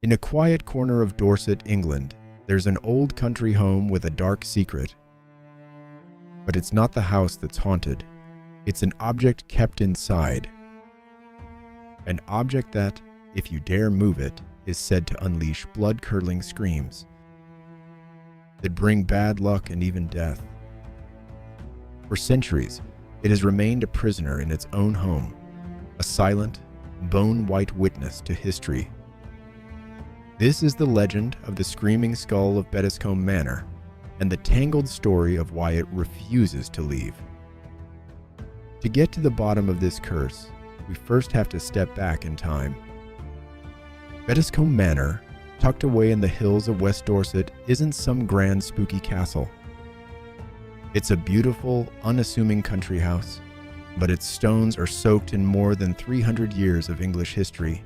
In a quiet corner of Dorset, England, there's an old country home with a dark secret. But it's not the house that's haunted. It's an object kept inside. An object that, if you dare move it, is said to unleash blood-curdling screams that bring bad luck and even death. For centuries, it has remained a prisoner in its own home, a silent, bone-white witness to history. This is the legend of the Screaming Skull of Beddiscombe Manor and the tangled story of why it refuses to leave. To get to the bottom of this curse, we first have to step back in time. Beddiscombe Manor, tucked away in the hills of West Dorset, isn't some grand spooky castle. It's a beautiful, unassuming country house, but its stones are soaked in more than 300 years of English history.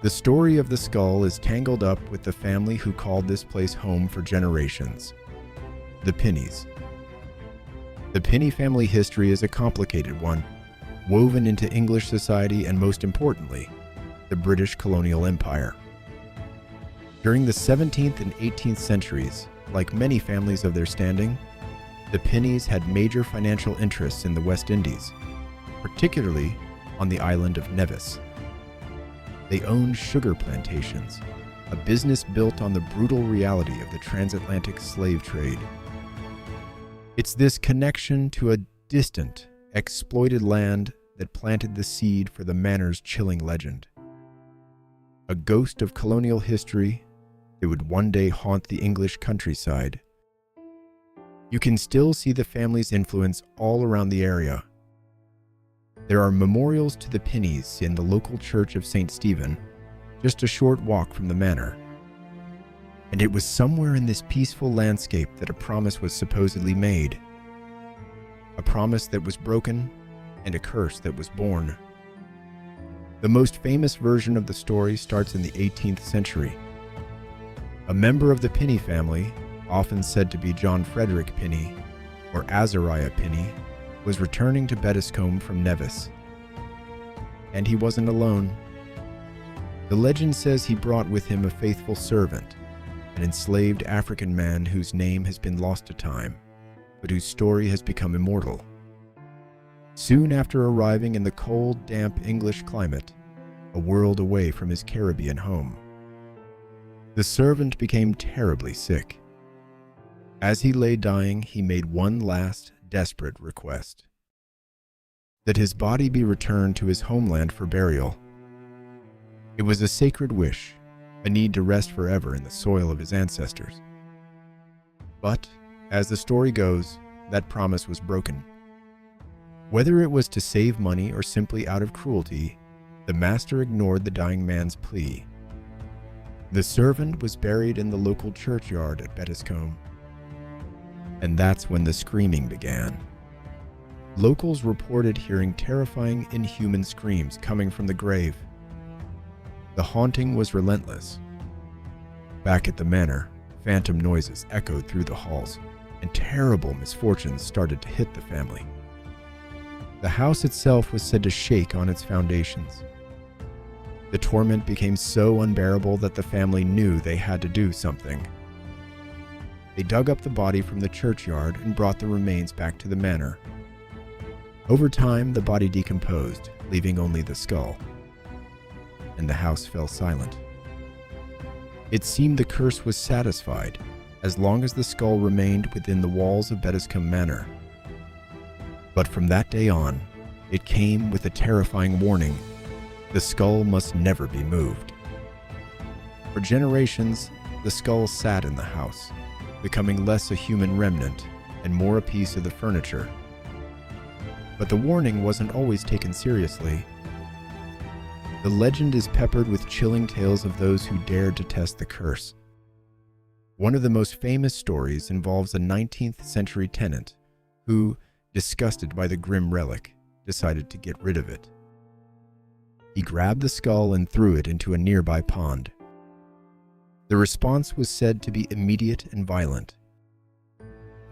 The story of the skull is tangled up with the family who called this place home for generations, the Pinneys. The Pinney family history is a complicated one, woven into English society and, most importantly, the British colonial empire. During the 17th and 18th centuries, like many families of their standing, the Pinneys had major financial interests in the West Indies, particularly on the island of Nevis. They owned sugar plantations, a business built on the brutal reality of the transatlantic slave trade. It's this connection to a distant, exploited land that planted the seed for the manor's chilling legend. A ghost of colonial history that would one day haunt the English countryside. You can still see the family's influence all around the area. There are memorials to the Pinneys in the local church of St. Stephen, just a short walk from the manor. And it was somewhere in this peaceful landscape that a promise was supposedly made. A promise that was broken, and a curse that was born. The most famous version of the story starts in the 18th century. A member of the Pinney family, often said to be John Frederick Pinney, or Azariah Pinney, was returning to Beddiscombe from Nevis. And he wasn't alone. The legend says he brought with him a faithful servant, an enslaved African man whose name has been lost to time, but whose story has become immortal. Soon after arriving in the cold, damp English climate, a world away from his Caribbean home, the servant became terribly sick. As he lay dying, he made one last, desperate request: that his body be returned to his homeland for burial. It was a sacred wish, a need to rest forever in the soil of his ancestors. But, as the story goes, that promise was broken. Whether it was to save money or simply out of cruelty, the master ignored the dying man's plea. The servant was buried in the local churchyard at Beddiscombe. And that's when the screaming began. Locals reported hearing terrifying, inhuman screams coming from the grave. The haunting was relentless. Back at the manor, phantom noises echoed through the halls, and terrible misfortunes started to hit the family. The house itself was said to shake on its foundations. The torment became so unbearable that the family knew they had to do something. They dug up the body from the churchyard and brought the remains back to the manor. Over time, the body decomposed, leaving only the skull. And the house fell silent. It seemed the curse was satisfied, as long as the skull remained within the walls of Beddiscombe Manor. But from that day on, it came with a terrifying warning: the skull must never be moved. For generations, the skull sat in the house, becoming less a human remnant and more a piece of the furniture. But the warning wasn't always taken seriously. The legend is peppered with chilling tales of those who dared to test the curse. One of the most famous stories involves a 19th century tenant who, disgusted by the grim relic, decided to get rid of it. He grabbed the skull and threw it into a nearby pond. The response was said to be immediate and violent.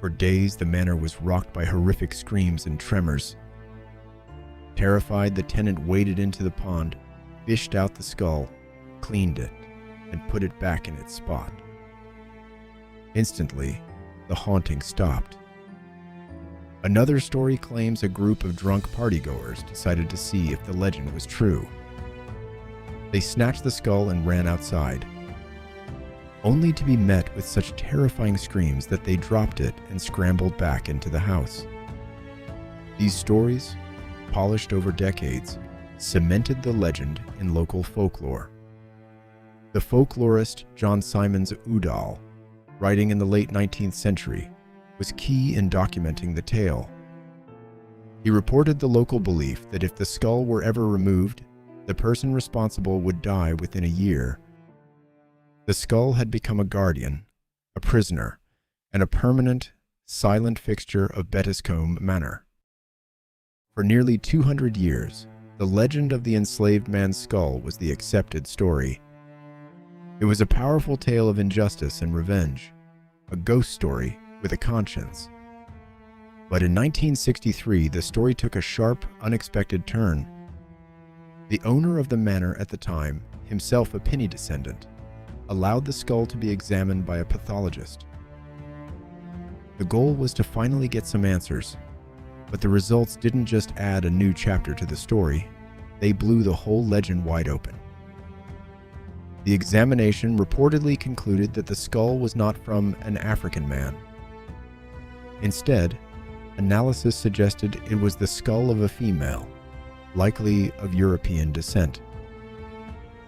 For days, the manor was rocked by horrific screams and tremors. Terrified, the tenant waded into the pond, fished out the skull, cleaned it, and put it back in its spot. Instantly, the haunting stopped. Another story claims a group of drunk partygoers decided to see if the legend was true. They snatched the skull and ran outside, only to be met with such terrifying screams that they dropped it and scrambled back into the house. These stories, polished over decades, cemented the legend in local folklore. The folklorist John Symonds Udall, writing in the late 19th century, was key in documenting the tale. He reported the local belief that if the skull were ever removed, the person responsible would die within a year. The skull had become a guardian, a prisoner, and a permanent, silent fixture of Bettiscombe Manor. For nearly 200 years, the legend of the enslaved man's skull was the accepted story. It was a powerful tale of injustice and revenge, a ghost story with a conscience. But in 1963, the story took a sharp, unexpected turn. The owner of the manor at the time, himself a Pinney descendant, allowed the skull to be examined by a pathologist. The goal was to finally get some answers, but the results didn't just add a new chapter to the story, they blew the whole legend wide open. The examination reportedly concluded that the skull was not from an African man. Instead, analysis suggested it was the skull of a female, likely of European descent.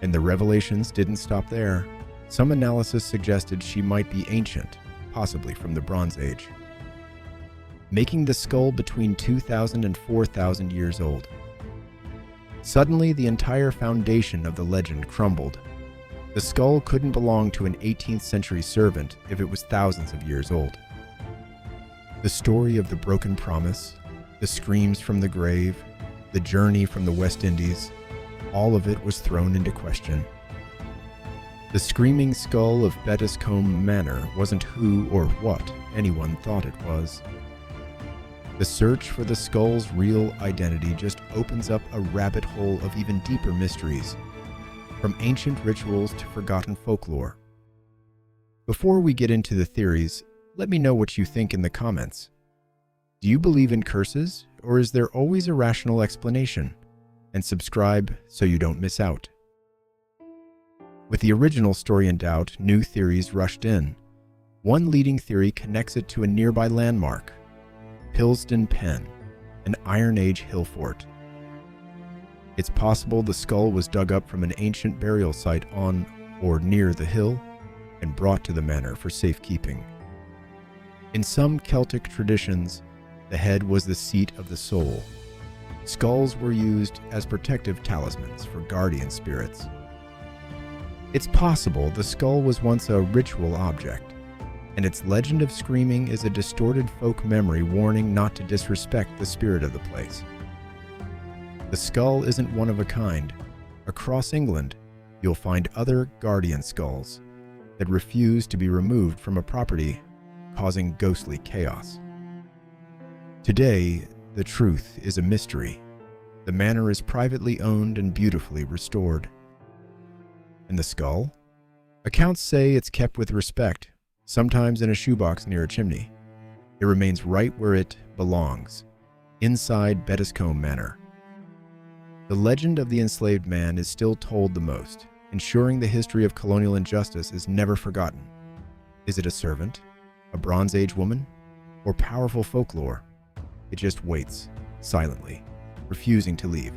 And the revelations didn't stop there. Some analysis suggested she might be ancient, possibly from the Bronze Age, making the skull between 2,000 and 4,000 years old. Suddenly, the entire foundation of the legend crumbled. The skull couldn't belong to an 18th century servant if it was thousands of years old. The story of the broken promise, the screams from the grave, the journey from the West Indies, all of it was thrown into question. The screaming skull of Bettiscombe Manor wasn't who or what anyone thought it was. The search for the skull's real identity just opens up a rabbit hole of even deeper mysteries, from ancient rituals to forgotten folklore. Before we get into the theories, let me know what you think in the comments. Do you believe in curses, or is there always a rational explanation? And subscribe so you don't miss out. With the original story in doubt, new theories rushed in. One leading theory connects it to a nearby landmark, Pilsdon Pen, an Iron Age hill fort. It's possible the skull was dug up from an ancient burial site on or near the hill and brought to the manor for safekeeping. In some Celtic traditions, the head was the seat of the soul. Skulls were used as protective talismans for guardian spirits. It's possible the skull was once a ritual object, and its legend of screaming is a distorted folk memory warning not to disrespect the spirit of the place. The skull isn't one of a kind. Across England, you'll find other guardian skulls that refuse to be removed from a property, causing ghostly chaos. Today, the truth is a mystery. The manor is privately owned and beautifully restored. And the skull? Accounts say it's kept with respect, sometimes in a shoebox near a chimney. It remains right where it belongs, inside Bettiscombe Manor. The legend of the enslaved man is still told the most, ensuring the history of colonial injustice is never forgotten. Is it a servant, a Bronze Age woman, or powerful folklore? It just waits, silently, refusing to leave.